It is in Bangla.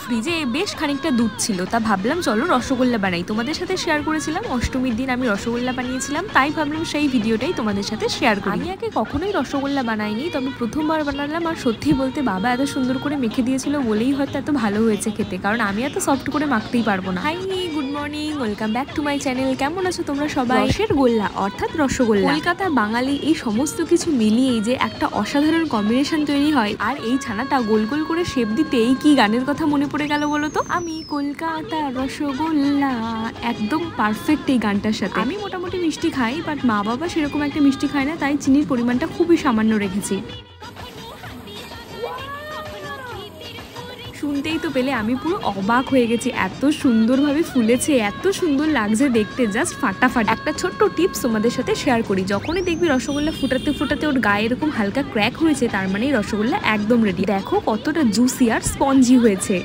ফ্রিজে বেশ খানিকটা দুধ ছিল, তা ভাবলাম চলো রসগোল্লা বানাই। তোমাদের সাথে শেয়ার করেছিলাম অষ্টমীর দিন আমি রসগোল্লা বানিয়েছিলাম, তাই ভাবলাম সেই ভিডিওটাই তোমাদের সাথে শেয়ার করি। আমি আগে কখনোই রসগোল্লা বানাইনি, তবে প্রথমবার বানালাম। আর সত্যি বলতে বাবা এত সুন্দর করে মেখে দিয়েছিল বলেই হয়তো এত ভালো হয়েছে খেতে, কারণ আমি এত সফট করে মাখতেই পারবো না। Hi, good morning, welcome back to my channel. কেমন আছো তোমরা সবাই? রসের গোল্লা অর্থাৎ রসগোল্লা, কলকাতা বাঙালি এই সমস্ত কিছু মিলিয়েই যে একটা অসাধারণ কম্বিনেশন তৈরি হয়। আর এই ছানাটা গোল গোল করে শেপ দিতেই কি গানের কথা মনে পড়ে গেল বলো তো? আমি কলকাতা রসগোল্লা, একদম পারফেক্ট এই গানটার সাথে। আমি মোটামুটি মিষ্টি খাই, বাট মা বাবা সেরকম একটা মিষ্টি খায় না, তাই চিনির পরিমাণটা খুবই সামান্য রেখেছি। শুনতেই তো পেলে আমি পুরো অবাক হয়ে গেছি, এত সুন্দরভাবে ফুলেছে, এত সুন্দর লাগছে দেখতে, জাস্ট ফাটাফাট। একটা ছোট্ট টিপস তোমাদের সাথে শেয়ার করি, যখনই দেখবি রসগোল্লা ফুটাতে ফুটাতে ওর গায়ে এরকম হালকা ক্র্যাক হয়েছে, তার মানে রসগোল্লা একদম রেডি। দেখো কতটা জুসি আর স্পঞ্জি হয়েছে।